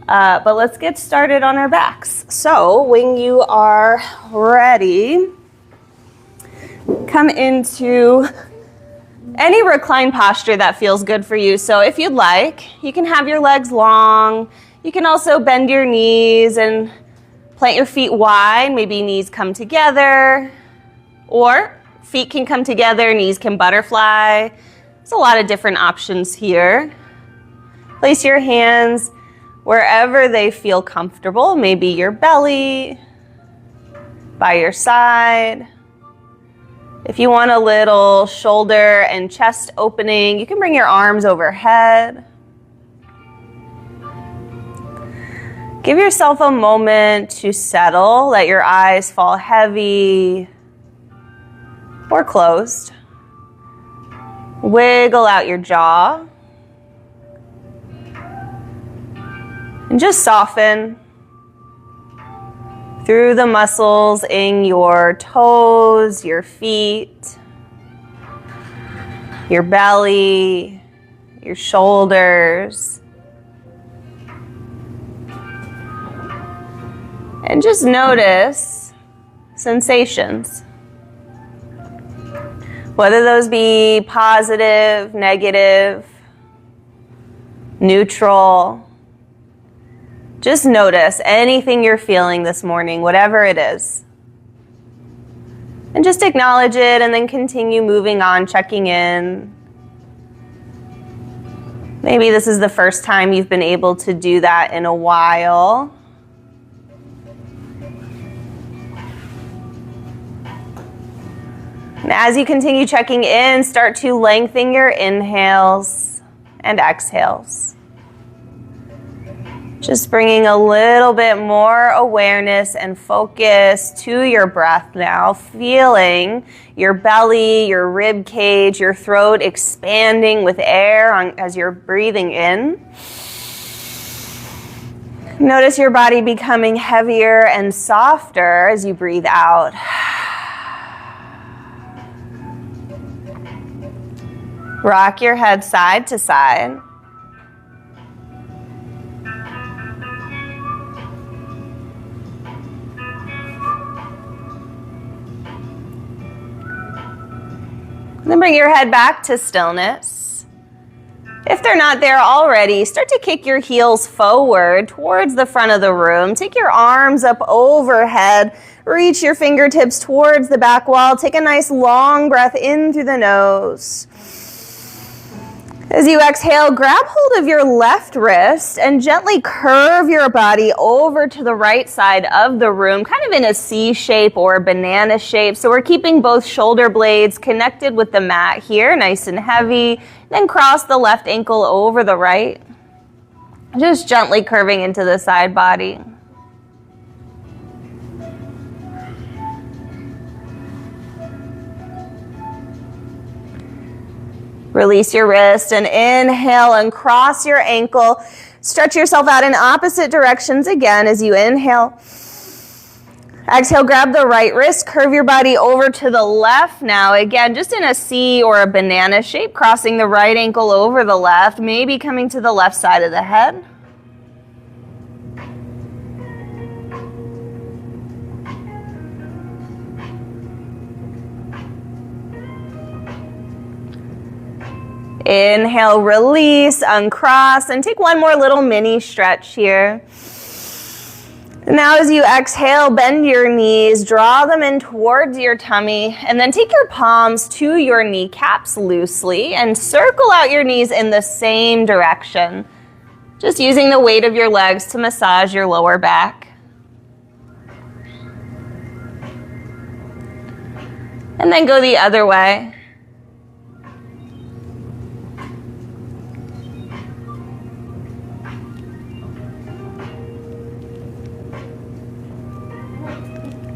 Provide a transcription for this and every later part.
But let's get started on our backs. So when you are ready, come into any reclined posture that feels good for you. So if you'd like, you can have your legs long. You can also bend your knees and plant your feet wide. Maybe knees come together, or feet can come together, knees can butterfly. There's a lot of different options here. Place your hands wherever they feel comfortable, maybe your belly, by your side. If you want a little shoulder and chest opening, you can bring your arms overhead. Give yourself a moment to settle. Let your eyes fall heavy or closed. Wiggle out your jaw. And just soften through the muscles in your toes, your feet, your belly, your shoulders. And just notice sensations. Whether those be positive, negative, neutral. Just notice anything you're feeling this morning, whatever it is. And just acknowledge it and then continue moving on, checking in. Maybe this is the first time you've been able to do that in a while. And as you continue checking in, start to lengthen your inhales and exhales. Just bringing a little bit more awareness and focus to your breath now, feeling your belly, your rib cage, your throat expanding with air as you're breathing in. Notice your body becoming heavier and softer as you breathe out. Rock your head side to side. Then bring your head back to stillness. If they're not there already, start to kick your heels forward towards the front of the room. Take your arms up overhead. Reach your fingertips towards the back wall. Take a nice long breath in through the nose. As you exhale, grab hold of your left wrist and gently curve your body over to the right side of the room, kind of in a C shape or a banana shape. So we're keeping both shoulder blades connected with the mat here, nice and heavy. Then cross the left ankle over the right, just gently curving into the side body. Release your wrist and inhale and cross your ankle. Stretch yourself out in opposite directions again as you inhale. Exhale, grab the right wrist, curve your body over to the left now. Again, just in a C or a banana shape, crossing the right ankle over the left, maybe coming to the left side of the head. Inhale, release, uncross, and take one more little mini stretch here. Now as you exhale, bend your knees, draw them in towards your tummy, and then take your palms to your kneecaps loosely and circle out your knees in the same direction. Just using the weight of your legs to massage your lower back. And then go the other way.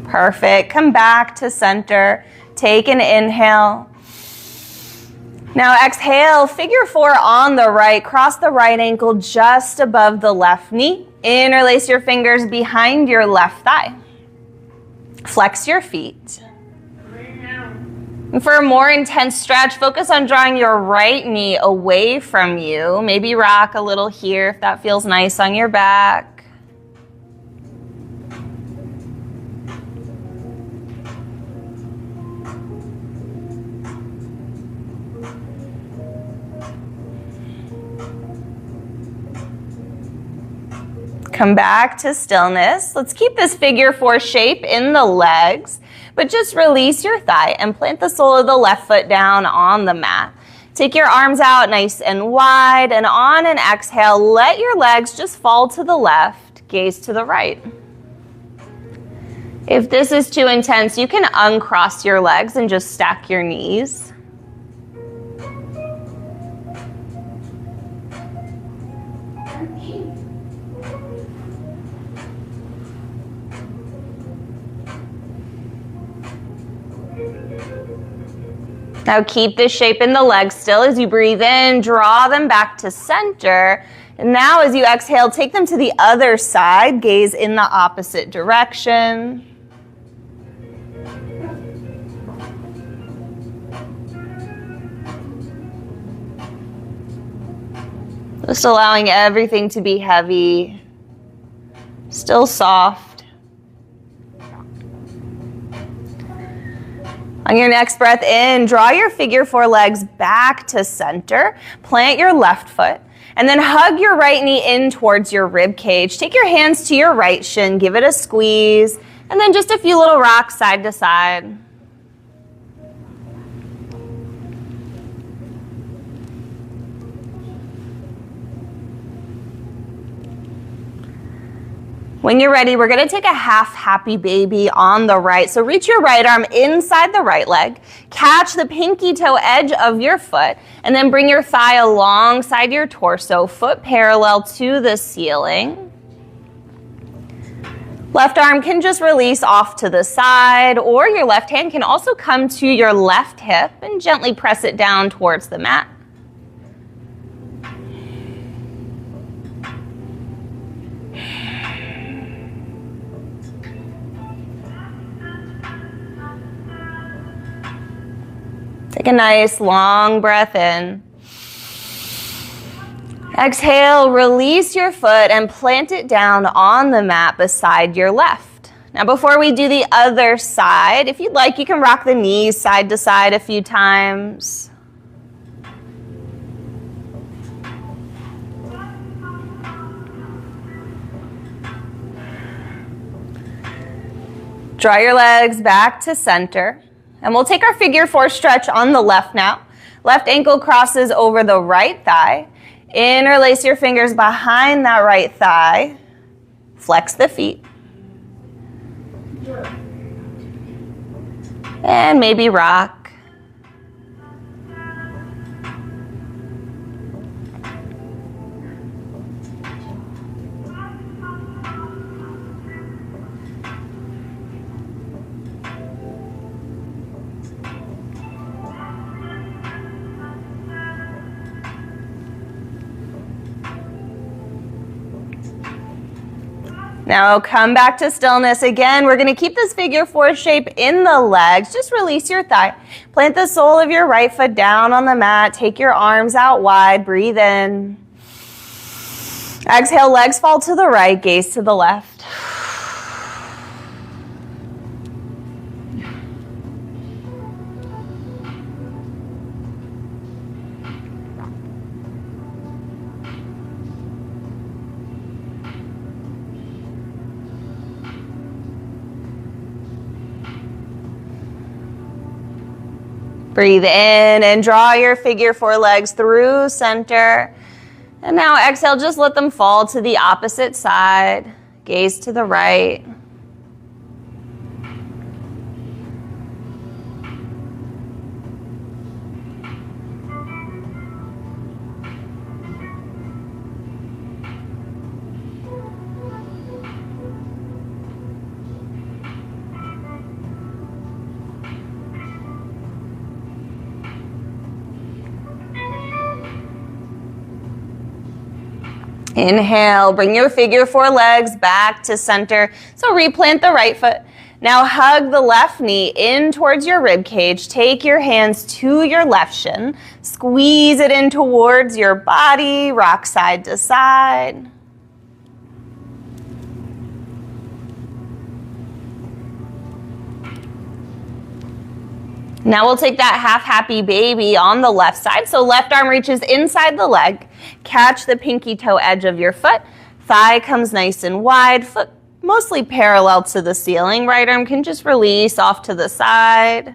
Perfect. Come back to center. Take an inhale. Now exhale, figure four on the right. Cross the right ankle just above the left knee. Interlace your fingers behind your left thigh. Flex your feet. And for a more intense stretch, focus on drawing your right knee away from you. Maybe rock a little here if that feels nice on your back. Come back to stillness. Let's keep this figure 4 shape in the legs, but just release your thigh and plant the sole of the left foot down on the mat. Take your arms out nice and wide, and on an exhale, let your legs just fall to the left, gaze to the right. If this is too intense, you can uncross your legs and just stack your knees. Now keep this shape in the legs still as you breathe in, draw them back to center. And now as you exhale, take them to the other side, gaze in the opposite direction. Just allowing everything to be heavy, still soft. On your next breath in, draw your figure 4 legs back to center. Plant your left foot, and then hug your right knee in towards your rib cage. Take your hands to your right shin, give it a squeeze, and then just a few little rocks side to side. When you're ready, we're going to take a half happy baby on the right. So reach your right arm inside the right leg, catch the pinky toe edge of your foot, and then bring your thigh alongside your torso, foot parallel to the ceiling. Left arm can just release off to the side, or your left hand can also come to your left hip and gently press it down towards the mat. Take a nice long breath in. Exhale, release your foot and plant it down on the mat beside your left. Now before we do the other side, if you'd like, you can rock the knees side to side a few times. Draw your legs back to center. And we'll take our figure 4 stretch on the left now. Left ankle crosses over the right thigh. Interlace your fingers behind that right thigh. Flex the feet. And maybe rock. Now come back to stillness. Again, we're going to keep this figure 4 shape in the legs. Just release your thigh. Plant the sole of your right foot down on the mat. Take your arms out wide. Breathe in. Exhale, legs fall to the right, gaze to the left. Breathe in and draw your figure 4 legs through center. And now exhale, just let them fall to the opposite side. Gaze to the right. Inhale, bring your figure 4 legs back to center. So replant the right foot. Now hug the left knee in towards your rib cage. Take your hands to your left shin. Squeeze it in towards your body. Rock side to side. Now we'll take that half happy baby on the left side. So left arm reaches inside the leg. Catch the pinky toe edge of your foot. Thigh comes nice and wide. Foot mostly parallel to the ceiling. Right arm can just release off to the side.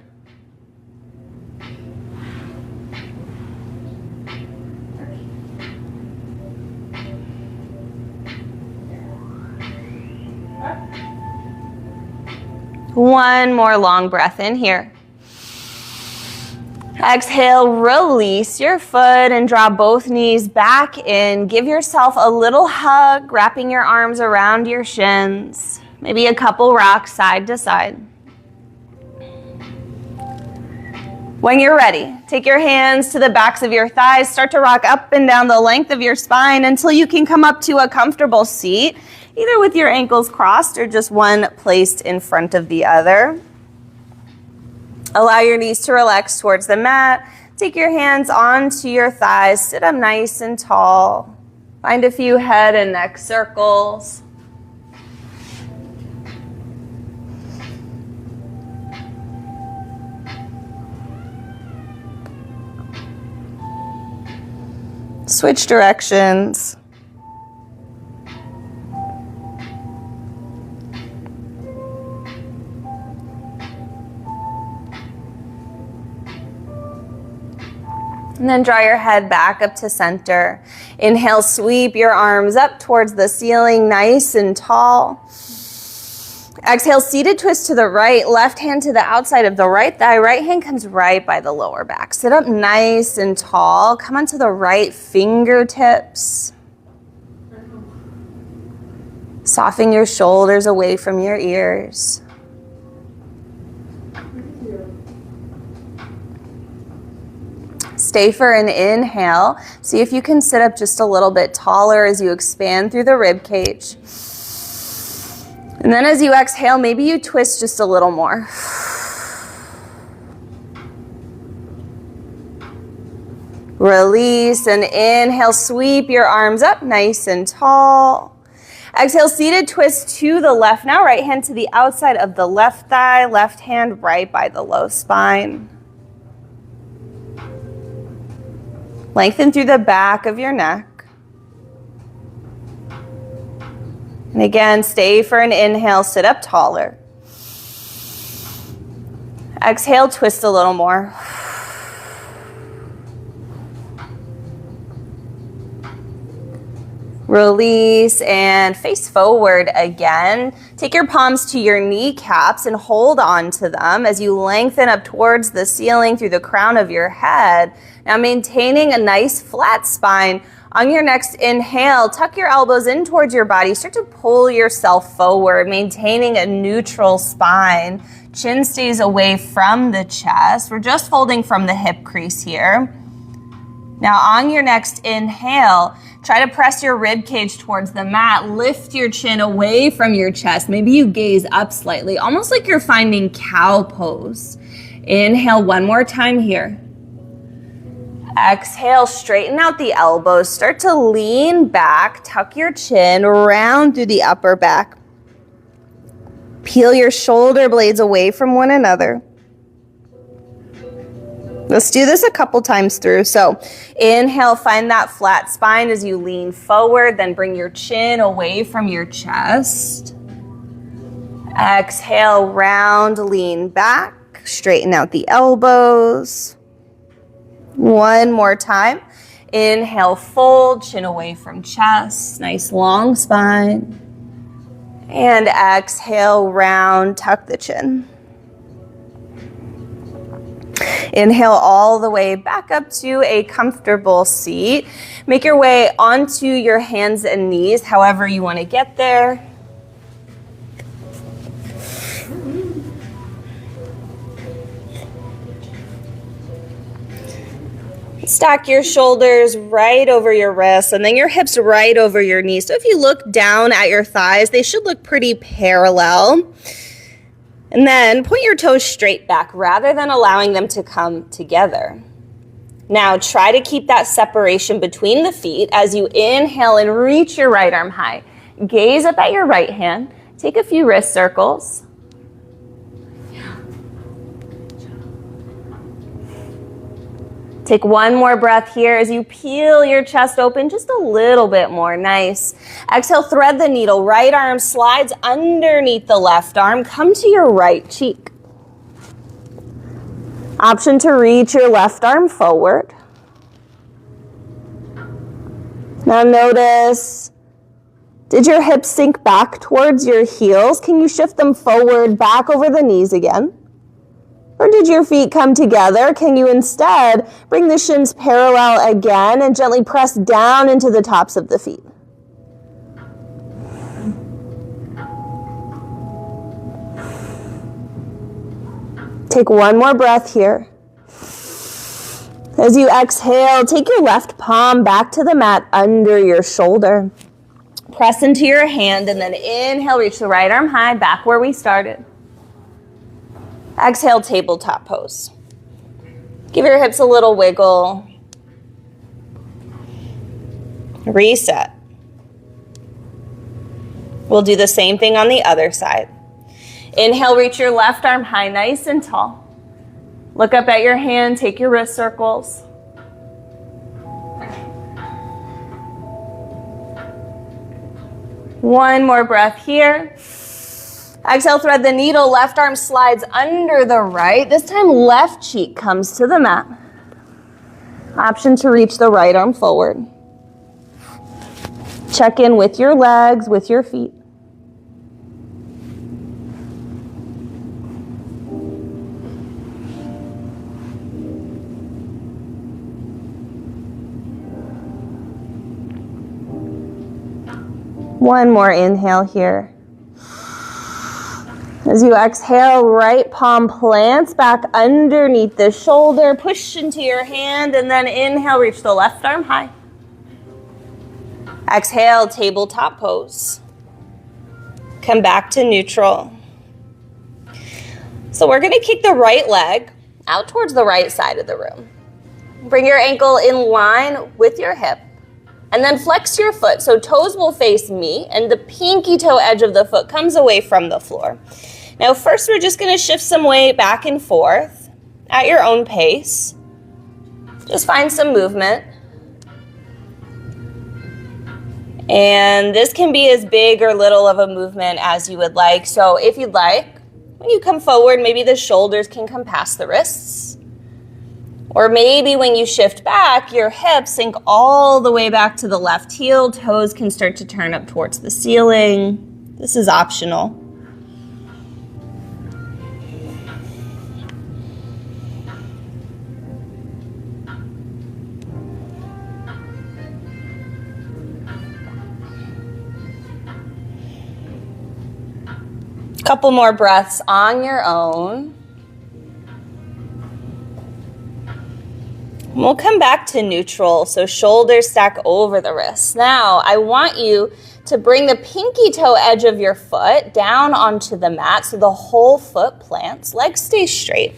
One more long breath in here. Exhale, release your foot and draw both knees back in. Give yourself a little hug, wrapping your arms around your shins. Maybe a couple rocks side to side. When you're ready, take your hands to the backs of your thighs. Start to rock up and down the length of your spine until you can come up to a comfortable seat, either with your ankles crossed or just one placed in front of the other. Allow your knees to relax towards the mat. Take your hands onto your thighs. Sit up nice and tall. Find a few head and neck circles. Switch directions. And then draw your head back up to center. Inhale, sweep your arms up towards the ceiling, nice and tall. Exhale, seated twist to the right, left hand to the outside of the right thigh. Right hand comes right by the lower back. Sit up nice and tall. Come onto the right fingertips. Soften your shoulders away from your ears. Stay for an inhale. See if you can sit up just a little bit taller as you expand through the rib cage. And then as you exhale, maybe you twist just a little more. Release and inhale, sweep your arms up nice and tall. Exhale, seated twist to the left. Now right hand to the outside of the left thigh, left hand right by the low spine. Lengthen through the back of your neck. And again, stay for an inhale, sit up taller. Exhale, twist a little more. Release and face forward again. Take your palms to your kneecaps and hold on to them as you lengthen up towards the ceiling through the crown of your head. Now maintaining a nice flat spine. On your next inhale, tuck your elbows in towards your body. Start to pull yourself forward, maintaining a neutral spine. Chin stays away from the chest. We're just folding from the hip crease here. Now on your next inhale, try to press your rib cage towards the mat. Lift your chin away from your chest. Maybe you gaze up slightly, almost like you're finding cow pose. Inhale one more time here. Exhale, straighten out the elbows. Start to lean back, tuck your chin, round through the upper back. Peel your shoulder blades away from one another. Let's do this a couple times through. So inhale, find that flat spine as you lean forward, then bring your chin away from your chest. Exhale, round, lean back, straighten out the elbows. One more time. Inhale, fold, chin away from chest, nice long spine. And exhale, round, tuck the chin. Inhale all the way back up to a comfortable seat. Make your way onto your hands and knees, however you want to get there. Stack your shoulders right over your wrists and then your hips right over your knees. So if you look down at your thighs, they should look pretty parallel. And then point your toes straight back rather than allowing them to come together. Now try to keep that separation between the feet as you inhale and reach your right arm high. Gaze up at your right hand. Take a few wrist circles. Take one more breath here as you peel your chest open just a little bit more. Nice. Exhale, thread the needle. Right arm slides underneath the left arm. Come to your right cheek. Option to reach your left arm forward. Now notice, did your hips sink back towards your heels? Can you shift them forward, back over the knees again? Or did your feet come together? Can you instead bring the shins parallel again and gently press down into the tops of the feet? Take one more breath here. As you exhale, take your left palm back to the mat under your shoulder. Press into your hand and then inhale, reach the right arm high, back where we started. Exhale, tabletop pose. Give your hips a little wiggle. Reset. We'll do the same thing on the other side. Inhale, reach your left arm high, nice and tall. Look up at your hand, take your wrist circles. One more breath here. Exhale, thread the needle, left arm slides under the right. This time, left cheek comes to the mat. Option to reach the right arm forward. Check in with your legs, with your feet. One more inhale here. As you exhale, right palm plants back underneath the shoulder. Push into your hand and then inhale, reach the left arm high. Exhale, tabletop pose. Come back to neutral. So we're gonna kick the right leg out towards the right side of the room. Bring your ankle in line with your hip. And then flex your foot, so toes will face me, and the pinky toe edge of the foot comes away from the floor. Now first we're just gonna shift some weight back and forth at your own pace. Just find some movement. And this can be as big or little of a movement as you would like. So if you'd like, when you come forward, maybe the shoulders can come past the wrists. Or maybe when you shift back, your hips sink all the way back to the left heel. Toes can start to turn up towards the ceiling. This is optional. Couple more breaths on your own. We'll come back to neutral, so shoulders stack over the wrists. Now, I want you to bring the pinky toe edge of your foot down onto the mat so the whole foot plants, legs stay straight.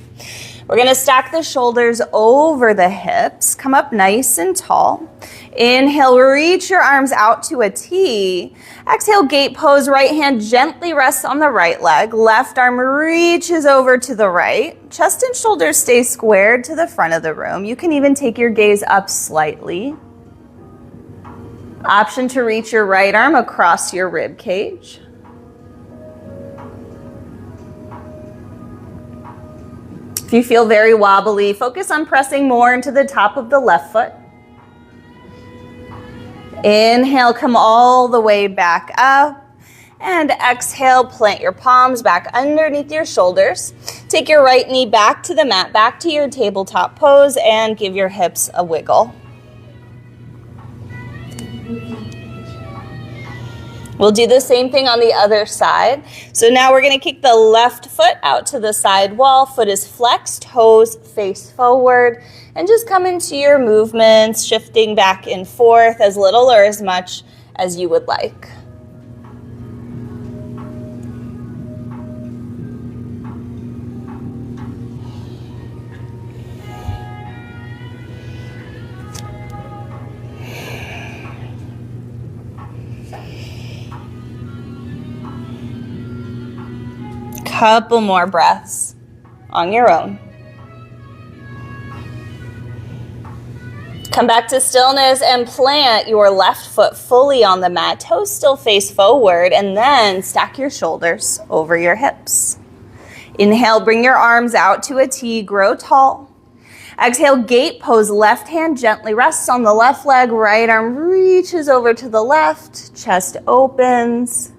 We're gonna stack the shoulders over the hips, come up nice and tall. Inhale, reach your arms out to a T. Exhale, gate pose, right hand gently rests on the right leg. Left arm reaches over to the right. Chest and shoulders stay squared to the front of the room. You can even take your gaze up slightly. Option to reach your right arm across your rib cage. If you feel very wobbly, focus on pressing more into the top of the left foot. Inhale, come all the way back up. And exhale, plant your palms back underneath your shoulders. Take your right knee back to the mat, back to your tabletop pose, and give your hips a wiggle. We'll do the same thing on the other side. So now we're gonna kick the left foot out to the side wall. Foot is flexed, toes face forward, and just come into your movements, shifting back and forth as little or as much as you would like. couple more breaths on your own. Come back to stillness and plant your left foot fully on the mat. Toes still face forward, and then stack your shoulders over your hips. Inhale, bring your arms out to a T, grow tall. Exhale, gate pose, left hand gently rests on the left leg, right arm reaches over to the left, chest opens,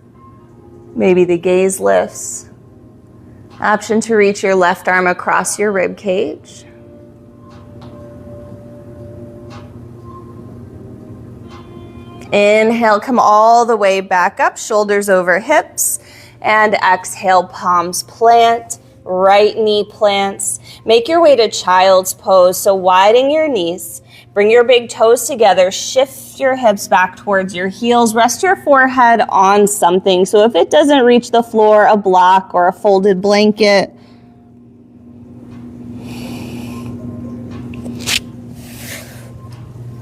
maybe the gaze lifts. Option to reach your left arm across your rib cage. Inhale, come all the way back up, shoulders over hips, and exhale, palms plant, right knee plants. Make your way to child's pose, so widen your knees, bring your big toes together, shift your hips back towards your heels, rest your forehead on something. So if it doesn't reach the floor, a block or a folded blanket.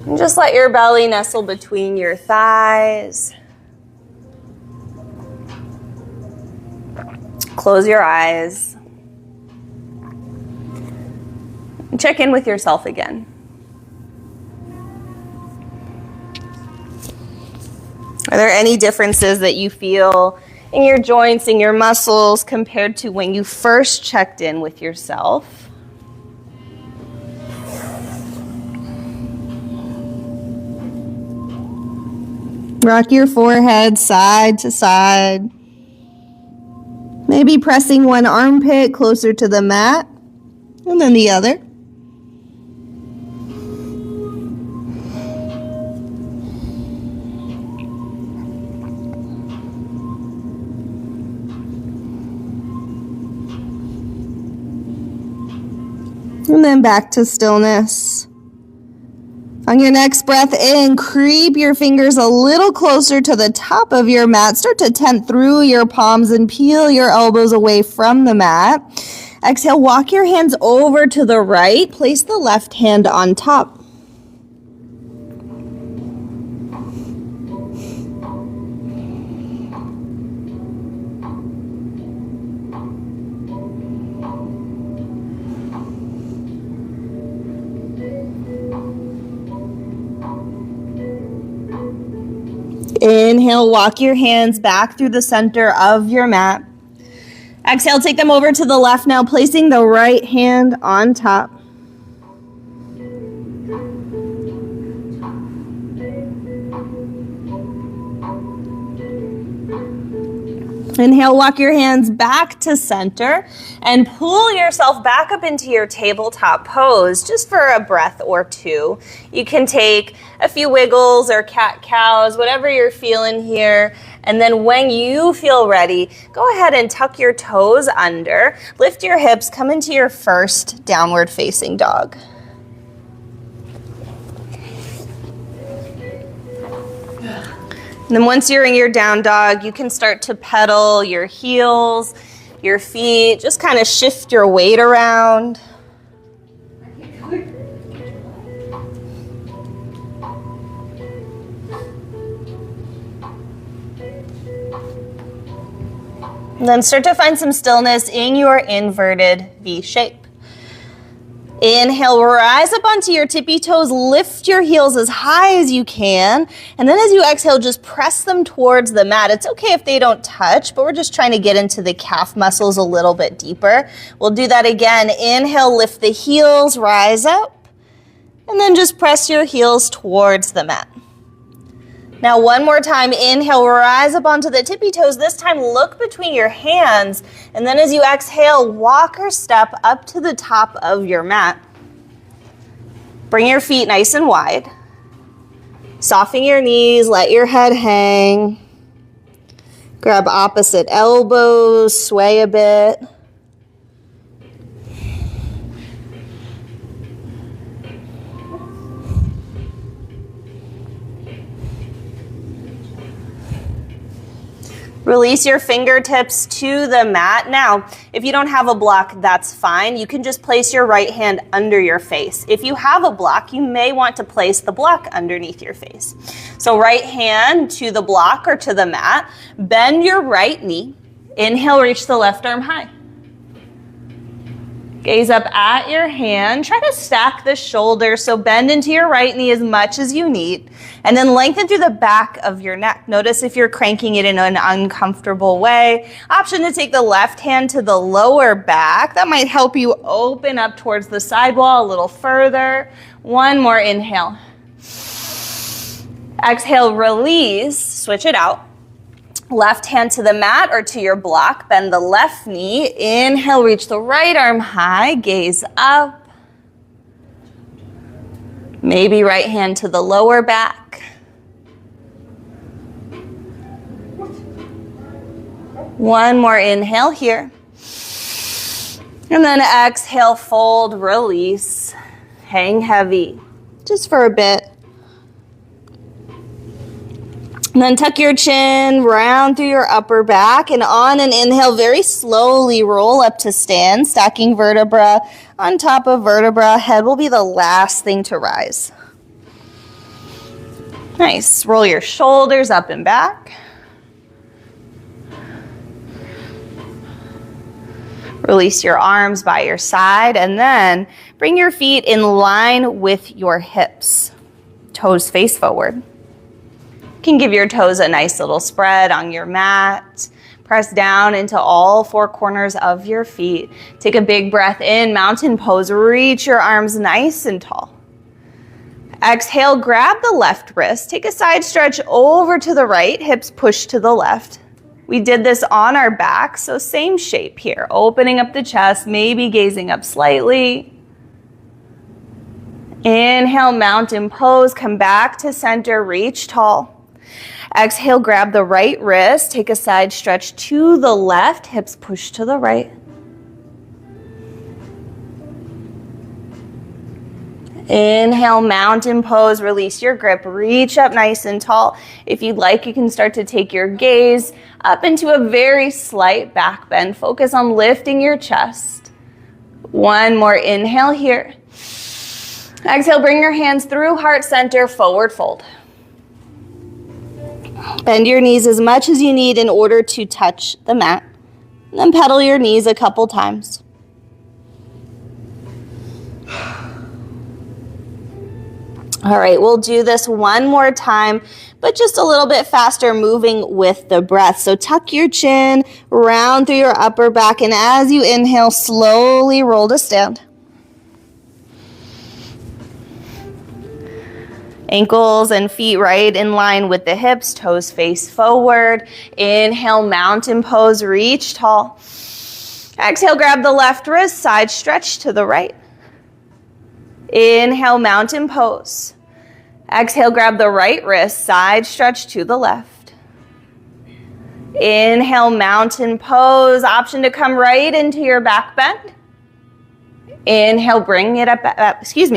And just let your belly nestle between your thighs. Close your eyes. And check in with yourself again. Are there any differences that you feel in your joints, in your muscles, compared to when you first checked in with yourself? Rock your forehead side to side. Maybe pressing one armpit closer to the mat and then the other. And then back to stillness. On your next breath in, creep your fingers a little closer to the top of your mat. Start to tent through your palms and peel your elbows away from the mat. Exhale, walk your hands over to the right. Place the left hand on top. Inhale, walk your hands back through the center of your mat. Exhale, take them over to the left now, placing the right hand on top. Inhale, walk your hands back to center and pull yourself back up into your tabletop pose just for a breath or two. You can take a few wiggles or cat-cows, whatever you're feeling here. And then when you feel ready, go ahead and tuck your toes under, lift your hips, come into your first downward facing dog. And then once you're in your down dog, you can start to pedal your heels, your feet, just kind of shift your weight around. And then start to find some stillness in your inverted V shape. Inhale, rise up onto your tippy toes, lift your heels as high as you can, and then as you exhale, just press them towards the mat. It's okay if they don't touch, but we're just trying to get into the calf muscles a little bit deeper. We'll do that again. Inhale, lift the heels, rise up, and then just press your heels towards the mat. Now one more time, inhale, rise up onto the tippy toes. This time look between your hands, and then as you exhale, walk or step up to the top of your mat. Bring your feet nice and wide. Soften your knees, let your head hang. Grab opposite elbows, sway a bit. Release your fingertips to the mat. Now, if you don't have a block, that's fine. You can just place your right hand under your face. If you have a block, you may want to place the block underneath your face. So right hand to the block or to the mat. Bend your right knee Inhale, reach the left arm high. Gaze up at your hand. Try to stack the shoulders, so bend into your right knee as much as you need, and then lengthen through the back of your neck. Notice if you're cranking it in an uncomfortable way. Option to take the left hand to the lower back. That might help you open up towards the sidewall a little further. One more inhale. Exhale, release, switch it out. Left hand to the mat or to your block, bend the left knee. Inhale, reach the right arm high, gaze up. Maybe right hand to the lower back. One more inhale here. And then exhale, fold, release, hang heavy, just for a bit. And then tuck your chin, round through your upper back, and on an inhale, very slowly roll up to stand, stacking vertebra on top of vertebra. Head will be the last thing to rise. Nice. Roll your shoulders up and back. Release your arms by your side, and then bring your feet in line with your hips. Toes face forward. You can give your toes a nice little spread on your mat. Press down into all four corners of your feet. Take a big breath in, mountain pose. Reach your arms nice and tall. Exhale, grab the left wrist. Take a side stretch over to the right, hips push to the left. We did this on our back, so same shape here. Opening up the chest, maybe gazing up slightly. Inhale, mountain pose. Come back to center, reach tall. Exhale, grab the right wrist, take a side stretch to the left, hips push to the right. Inhale, mountain pose, release your grip, reach up nice and tall. If you'd like, you can start to take your gaze up into a very slight back bend. Focus on lifting your chest. One more inhale here. Exhale, bring your hands through heart center, forward fold. Bend your knees as much as you need in order to touch the mat. And then pedal your knees a couple times. All right, we'll do this one more time, but just a little bit faster, moving with the breath. So tuck your chin, round through your upper back, and as you inhale, slowly roll to stand. Ankles and feet right in line with the hips, toes face forward. Inhale, mountain pose, reach tall. Exhale, grab the left wrist, side stretch to the right. Inhale, mountain pose. Exhale, grab the right wrist, side stretch to the left. Inhale, mountain pose. Option to come right into your back bend. Inhale, bring it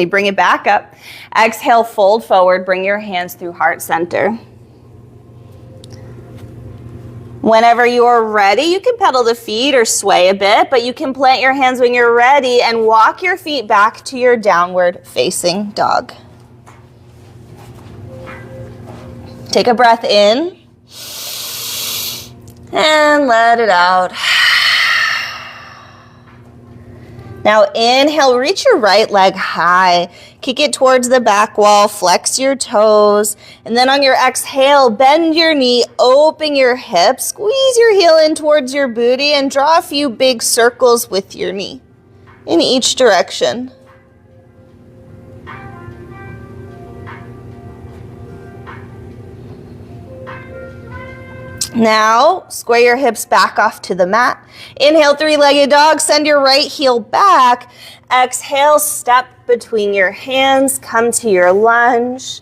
bring it back up. Exhale, fold forward, bring your hands through heart center. Whenever you are ready, you can pedal the feet or sway a bit, but you can plant your hands when you're ready and walk your feet back to your downward facing dog. Take a breath in and let it out. Now inhale, reach your right leg high. Kick it towards the back wall, flex your toes. And then on your exhale, bend your knee, open your hips, squeeze your heel in towards your booty, and draw a few big circles with your knee in each direction. Now, square your hips back off to the mat. Inhale, three-legged dog. Send your right heel back. Exhale, step between your hands. Come to your lunge.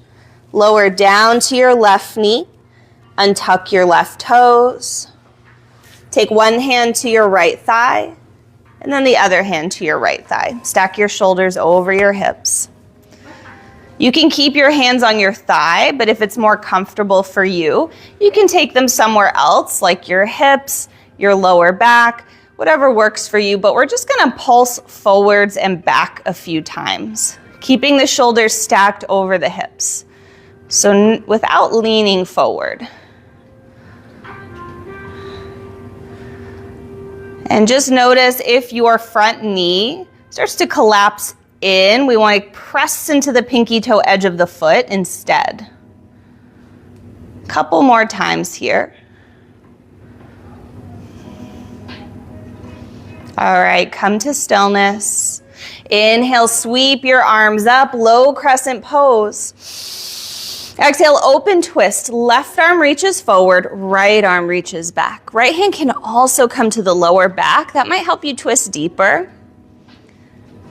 Lower down to your left knee. Untuck your left toes. Take one hand to your right thigh, and then the other hand to your right thigh. Stack your shoulders over your hips. You can keep your hands on your thigh, but if it's more comfortable for you, you can take them somewhere else, like your hips, your lower back, whatever works for you. But we're just gonna pulse forwards and back a few times, keeping the shoulders stacked over the hips. So without leaning forward. And just notice if your front knee starts to collapse in, we want to press into the pinky toe edge of the foot instead. Couple more times here. All right, come to stillness. Inhale, sweep your arms up, low crescent pose. Exhale, open twist. Left arm reaches forward, right arm reaches back. Right hand can also come to the lower back. That might help you twist deeper.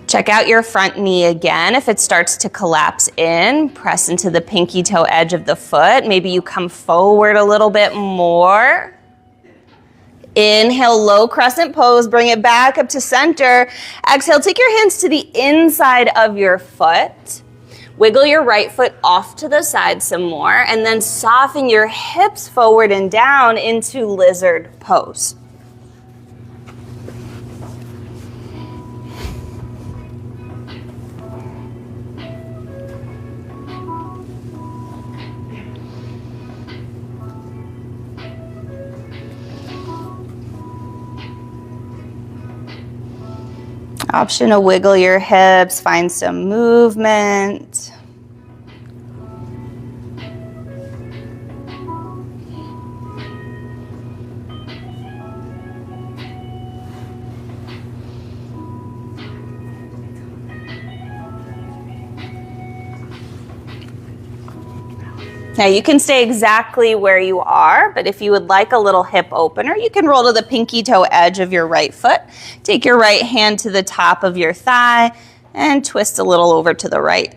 Check out your front knee again. If it starts to collapse in, press into the pinky toe edge of the foot. Maybe you come forward a little bit more. Inhale, low crescent pose. Bring it back up to center. Exhale, take your hands to the inside of your foot. Wiggle your right foot off to the side some more, and then soften your hips forward and down into lizard pose. Option to wiggle your hips, find some movement. Now you can stay exactly where you are, but if you would like a little hip opener, you can roll to the pinky toe edge of your right foot. Take your right hand to the top of your thigh and twist a little over to the right.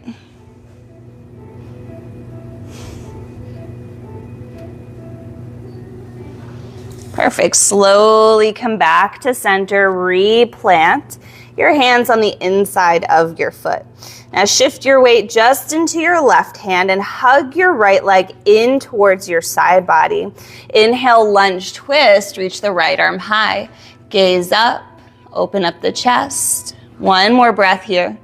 Perfect. Slowly come back to center, replant your hands on the inside of your foot. Now shift your weight just into your left hand and hug your right leg in towards your side body. Inhale, lunge, twist, reach the right arm high. Gaze up, open up the chest. One more breath here.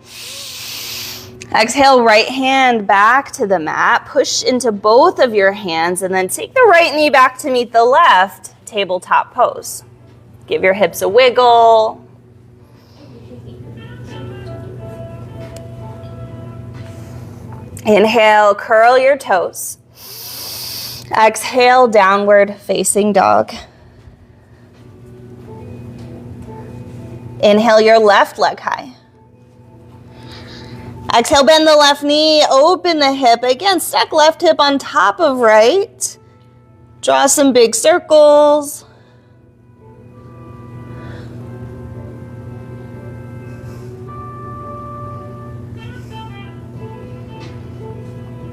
Exhale, right hand back to the mat. Push into both of your hands and then take the right knee back to meet the left, tabletop pose. Give your hips a wiggle. Inhale, curl your toes. Exhale, downward facing dog. Inhale your left leg high. Exhale, bend the left knee, open the hip. Again, stack left hip on top of right. Draw some big circles.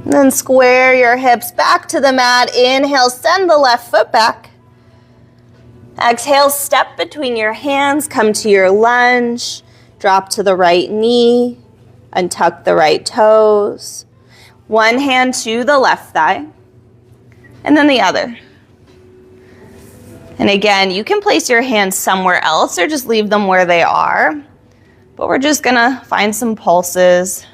And then square your hips back to the mat. Inhale, send the left foot back. Exhale, step between your hands, come to your lunge. Drop to the right knee, untuck the right toes. One hand to the left thigh, and then the other. And again, you can place your hands somewhere else or just leave them where they are. But we're just gonna find some pulses.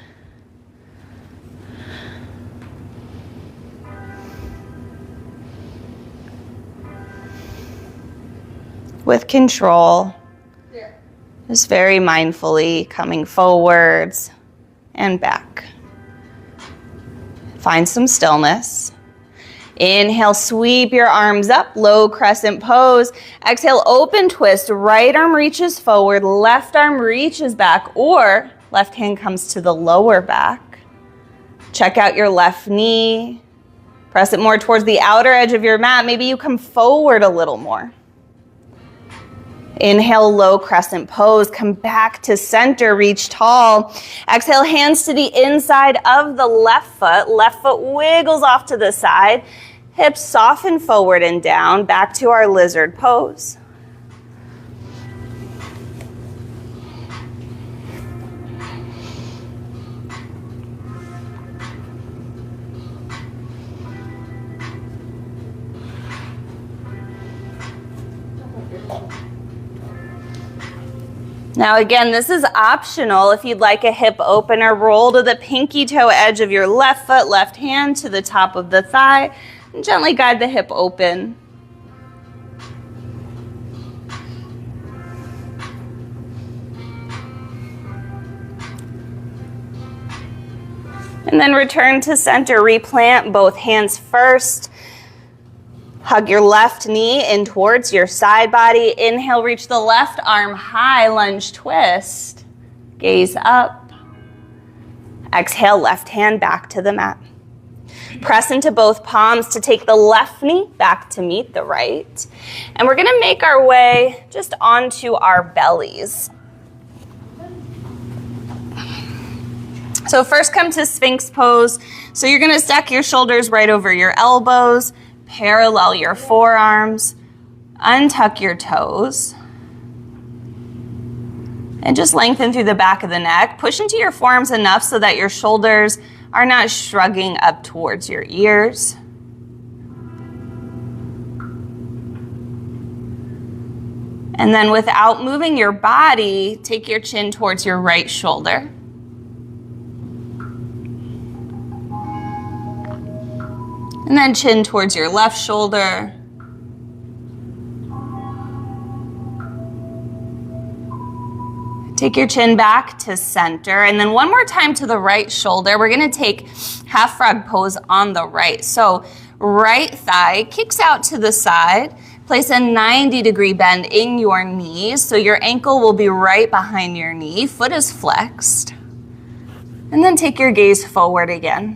With control, just very mindfully coming forwards and back. Find some stillness. Inhale, sweep your arms up, low crescent pose. Exhale, open twist, right arm reaches forward, left arm reaches back, or left hand comes to the lower back. Check out your left knee. Press it more towards the outer edge of your mat. Maybe you come forward a little more. Inhale, low crescent pose. Come back to center, reach tall. Exhale, hands to the inside of the left foot. Left foot wiggles off to the side. Hips soften forward and down. Back to our lizard pose. Now again, this is optional. If you'd like a hip opener, roll to the pinky toe edge of your left foot, left hand to the top of the thigh, and gently guide the hip open. And then return to center, replant both hands first. Hug your left knee in towards your side body. Inhale, reach the left arm high, lunge twist. Gaze up. Exhale, left hand back to the mat. Press into both palms to take the left knee back to meet the right. And we're gonna make our way just onto our bellies. So first come to Sphinx pose. So you're gonna stack your shoulders right over your elbows, parallel your forearms, untuck your toes, and just lengthen through the back of the neck. Push into your forearms enough so that your shoulders are not shrugging up towards your ears. And then without moving your body, take your chin towards your right shoulder. And then chin towards your left shoulder. Take your chin back to center. And then one more time to the right shoulder. We're gonna take half frog pose on the right. So right thigh kicks out to the side. Place a 90-degree bend in your knees. So your ankle will be right behind your knee. Foot is flexed. And then take your gaze forward again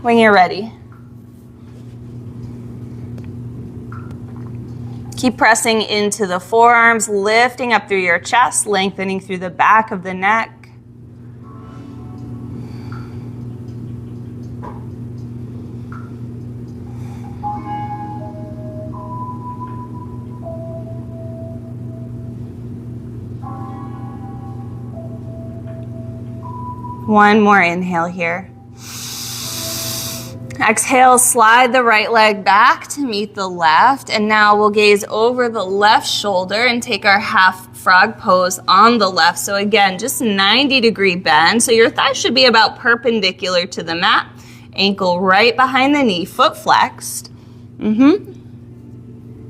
when you're ready. Keep pressing into the forearms, lifting up through your chest, lengthening through the back of the neck. One more inhale here. Exhale, slide the right leg back to meet the left. And now we'll gaze over the left shoulder and take our half frog pose on the left. So again, just 90-degree bend. So your thighs should be about perpendicular to the mat. Ankle right behind the knee, foot flexed. And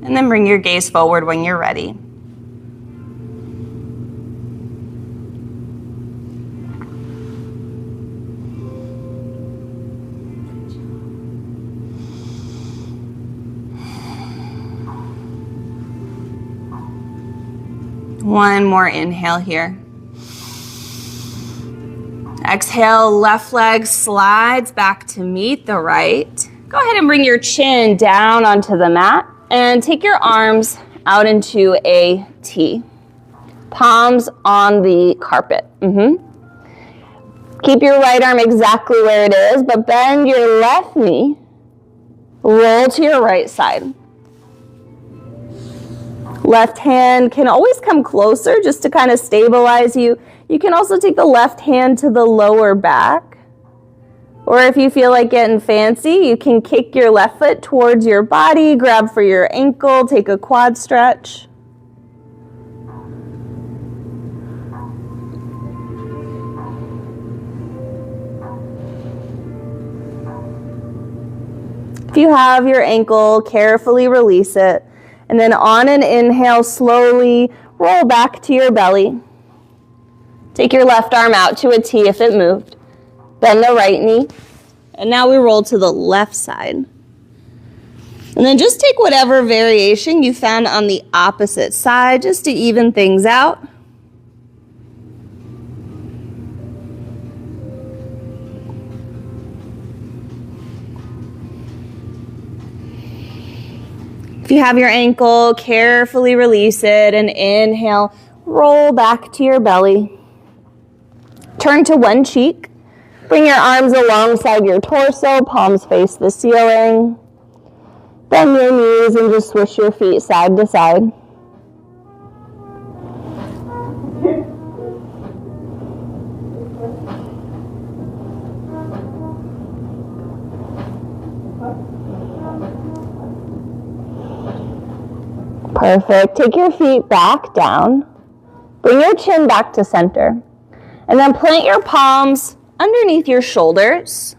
then bring your gaze forward when you're ready. One more inhale here. Exhale, left leg slides back to meet the right. Go ahead and bring your chin down onto the mat and take your arms out into a T. Palms on the carpet. Keep your right arm exactly where it is, but bend your left knee. Roll to your right side. Left hand can always come closer just to kind of stabilize you. You can also take the left hand to the lower back. Or if you feel like getting fancy, you can kick your left foot towards your body, grab for your ankle, take a quad stretch. If you have your ankle, carefully release it. And then on an inhale, slowly roll back to your belly. Take your left arm out to a T if it moved. Bend the right knee. And now we roll to the left side. And then just take whatever variation you found on the opposite side just to even things out. If you have your ankle, carefully release it and inhale, roll back to your belly. Turn to one cheek. Bring your arms alongside your torso, palms face the ceiling. Bend your knees and just swish your feet side to side. Perfect. Take your feet back down. Bring your chin back to center. And then plant your palms underneath your shoulders.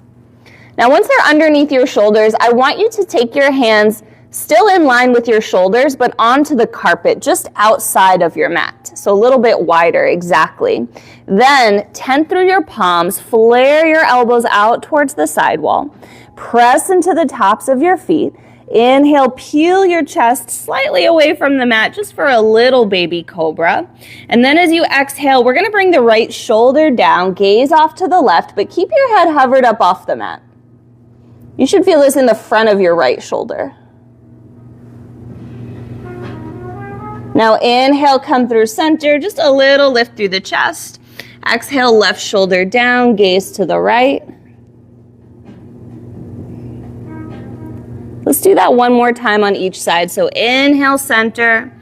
Now, once they're underneath your shoulders, I want you to take your hands Still in line with your shoulders, but onto the carpet, just outside of your mat. So a little bit wider, exactly. Then tent through your palms, flare your elbows out towards the sidewall. Press into the tops of your feet. Inhale, peel your chest slightly away from the mat just for a little baby cobra. And then as you exhale, we're gonna bring the right shoulder down, gaze off to the left, but keep your head hovered up off the mat. You should feel this in the front of your right shoulder. Now inhale, come through center, just a little lift through the chest. Exhale, left shoulder down, gaze to the right. Let's do that one more time on each side. So inhale, center.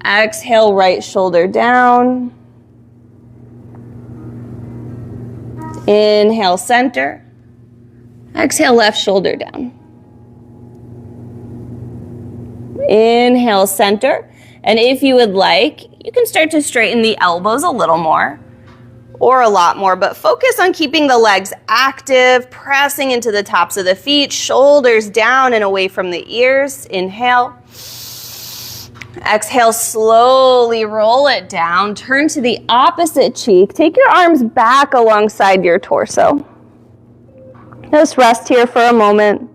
Exhale, right shoulder down. Inhale, center. Exhale, left shoulder down. Inhale, center. And if you would like, you can start to straighten the elbows a little more or a lot more, but focus on keeping the legs active, pressing into the tops of the feet, shoulders down and away from the ears. Inhale. Exhale, slowly roll it down. Turn to the opposite cheek. Take your arms back alongside your torso. Just rest here for a moment.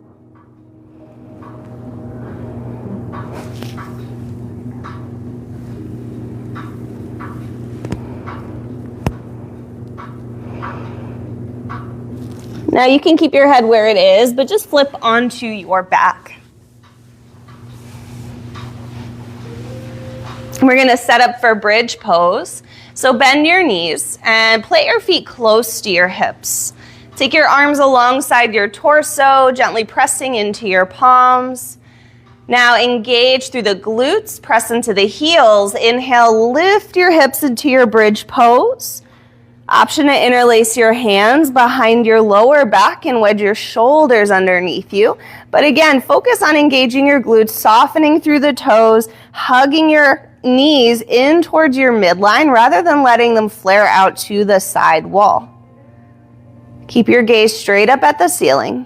Now you can keep your head where it is, but just flip onto your back. We're gonna set up for bridge pose. So bend your knees and plant your feet close to your hips. Take your arms alongside your torso, gently pressing into your palms. Now engage through the glutes, press into the heels. Inhale, lift your hips into your bridge pose. Option to interlace your hands behind your lower back and wedge your shoulders underneath you. But again, focus on engaging your glutes, softening through the toes, hugging your knees in towards your midline rather than letting them flare out to the side wall. Keep your gaze straight up at the ceiling.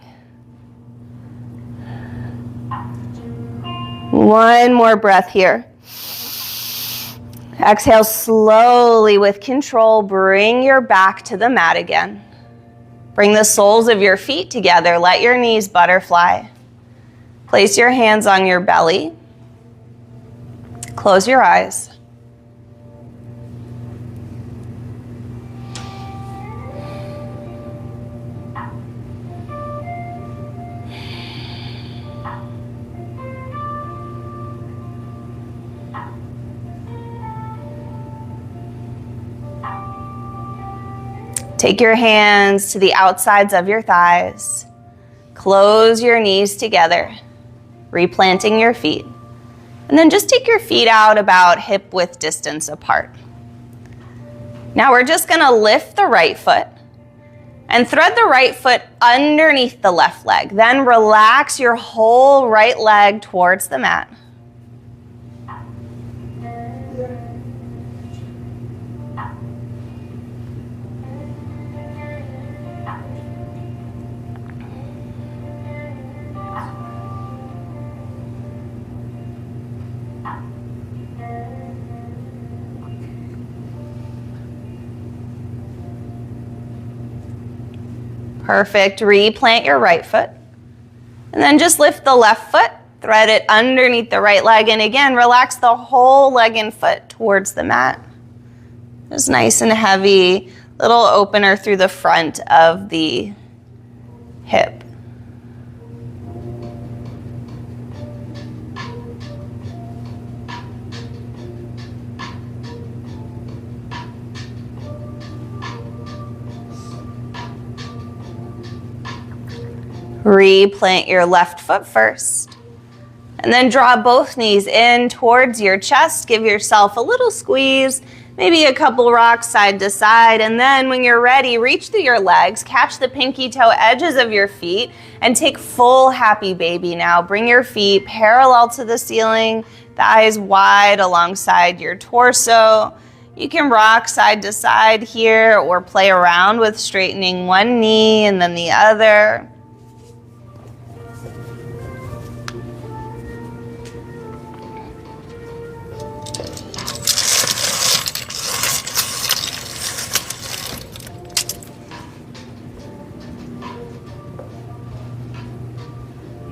One more breath here. Exhale slowly with control. Bring your back to the mat again. Bring the soles of your feet together. Let your knees butterfly. Place your hands on your belly. Close your eyes. Take your hands to the outsides of your thighs. Close your knees together, replanting your feet. And then just take your feet out about hip width distance apart. Now we're just gonna lift the right foot and thread the right foot underneath the left leg. Then relax your whole right leg towards the mat. Perfect. Replant your right foot. And then just lift the left foot, thread it underneath the right leg, and again, relax the whole leg and foot towards the mat. Just nice and heavy, little opener through the front of the hip. Replant your left foot first. And then draw both knees in towards your chest. Give yourself a little squeeze, maybe a couple rocks side to side. And then when you're ready, reach through your legs, catch the pinky toe edges of your feet, and take full happy baby now. Bring your feet parallel to the ceiling, thighs wide alongside your torso. You can rock side to side here or play around with straightening one knee and then the other.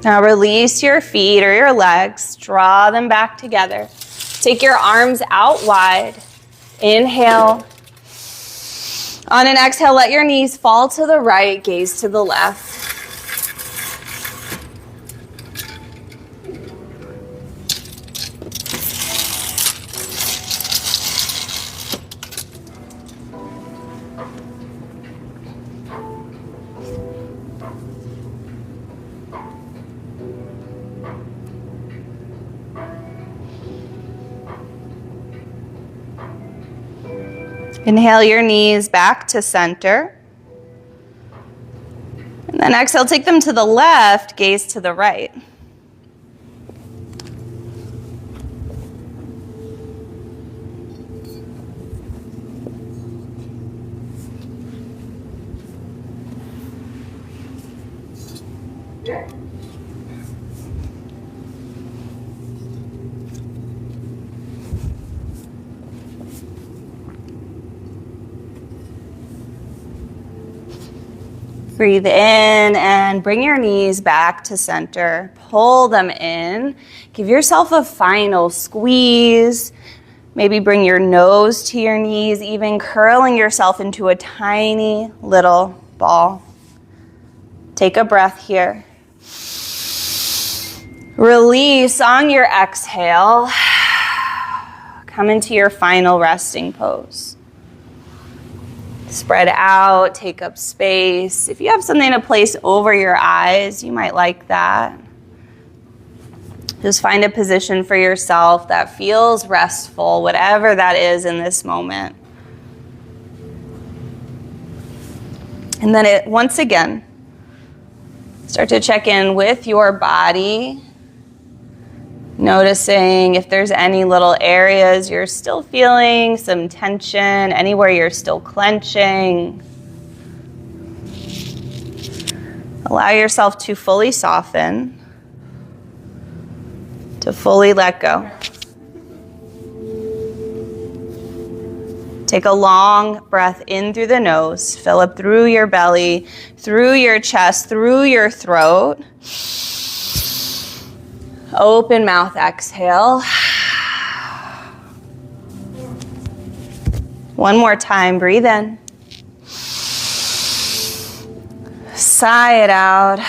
Now release your feet or your legs, draw them back together. Take your arms out wide. Inhale. On an exhale, let your knees fall to the right, gaze to the left. Inhale your knees back to center. And then exhale, take them to the left, gaze to the right. Breathe in and bring your knees back to center. Pull them in. Give yourself a final squeeze. Maybe bring your nose to your knees, even curling yourself into a tiny little ball. Take a breath here. Release on your exhale. Come into your final resting pose. Spread out, take up space. If you have something to place over your eyes, you might like that. Just find a position for yourself that feels restful, whatever that is in this moment. And then once again, start to check in with your body, noticing if there's any little areas you're still feeling some tension, anywhere you're still clenching. Allow yourself to fully soften, to fully let go. Take a long breath in through the nose, fill up through your belly, through your chest, through your throat. Open mouth, exhale. One more time, breathe in. Sigh it out.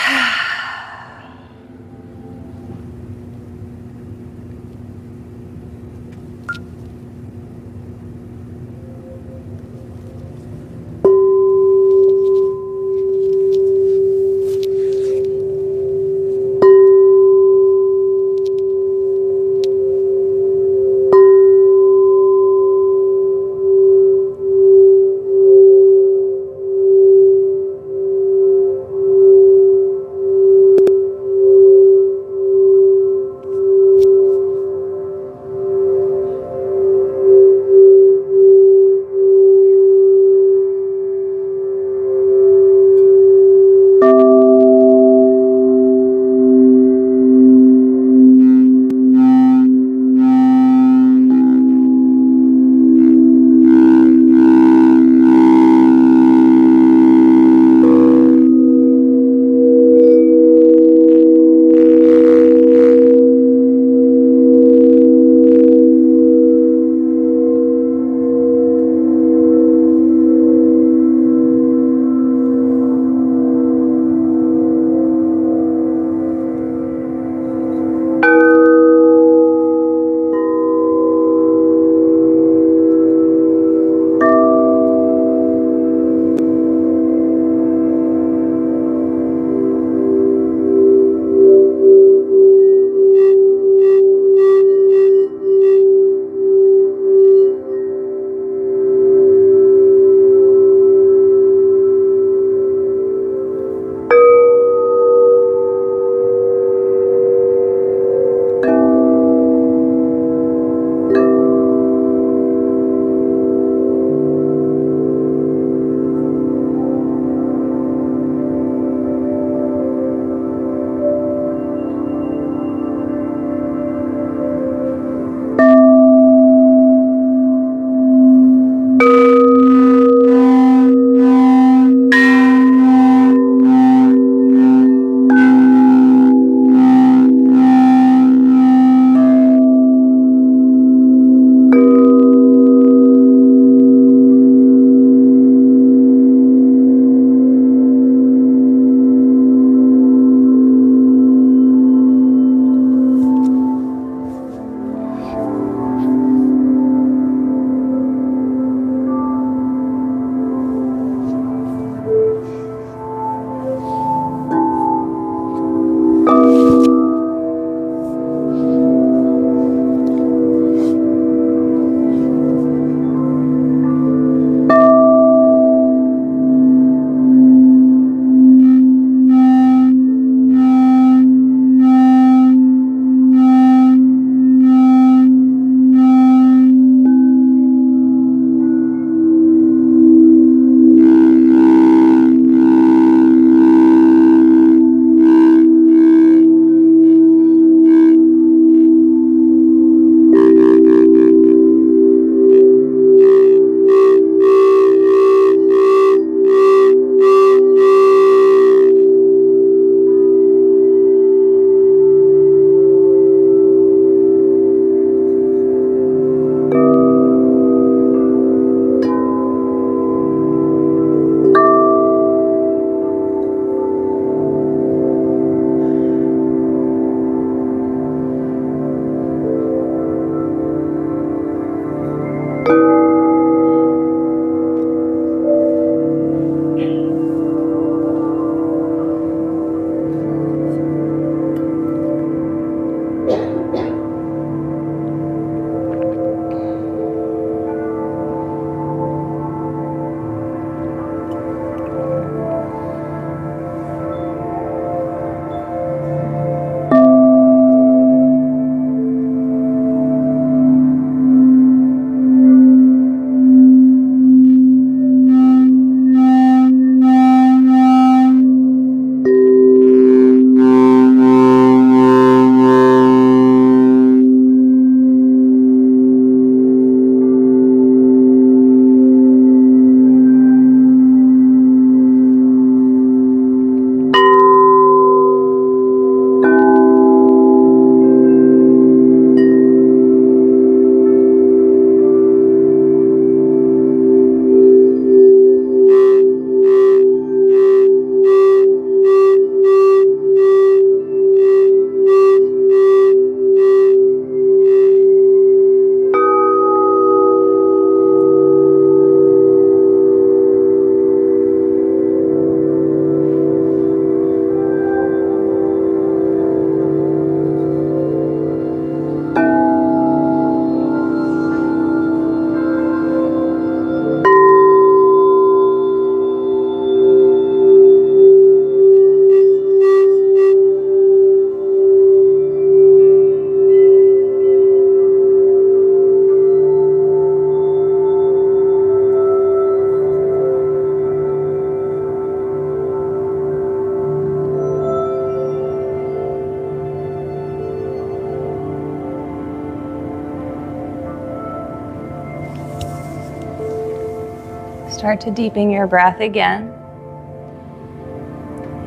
Start to deepen your breath again.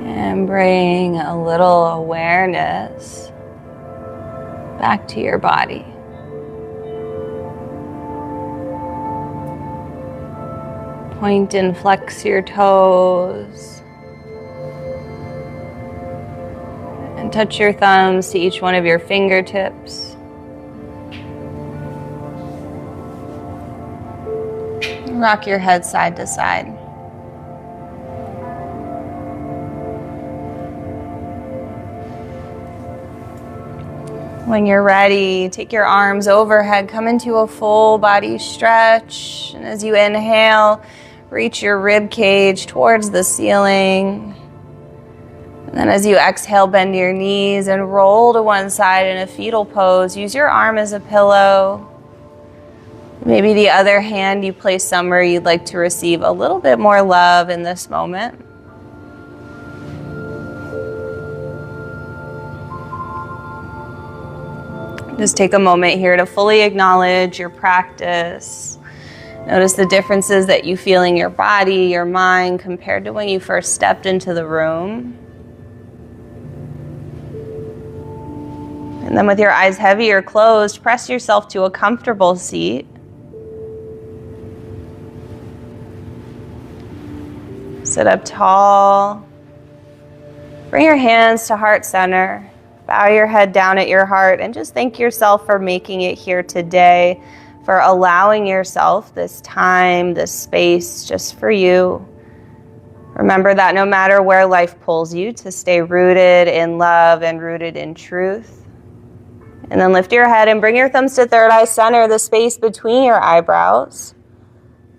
And bring a little awareness back to your body. Point and flex your toes. And touch your thumbs to each one of your fingertips. Rock your head side to side. When you're ready, take your arms overhead, come into a full body stretch. And as you inhale, reach your rib cage towards the ceiling. And then as you exhale, bend your knees and roll to one side in a fetal pose. Use your arm as a pillow. Maybe the other hand you place somewhere you'd like to receive a little bit more love in this moment. Just take a moment here to fully acknowledge your practice. Notice the differences that you feel in your body, your mind, compared to when you first stepped into the room. And then with your eyes heavy or closed, press yourself to a comfortable seat. Sit up tall. Bring your hands to heart center. Bow your head down at your heart and just thank yourself for making it here today, for allowing yourself this time, this space just for you. Remember that no matter where life pulls you, to stay rooted in love and rooted in truth. And then lift your head and bring your thumbs to third eye center, the space between your eyebrows.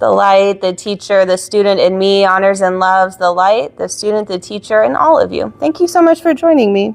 The light, the teacher, the student in me honors and loves the light, the student, the teacher, and all of you. Thank you so much for joining me.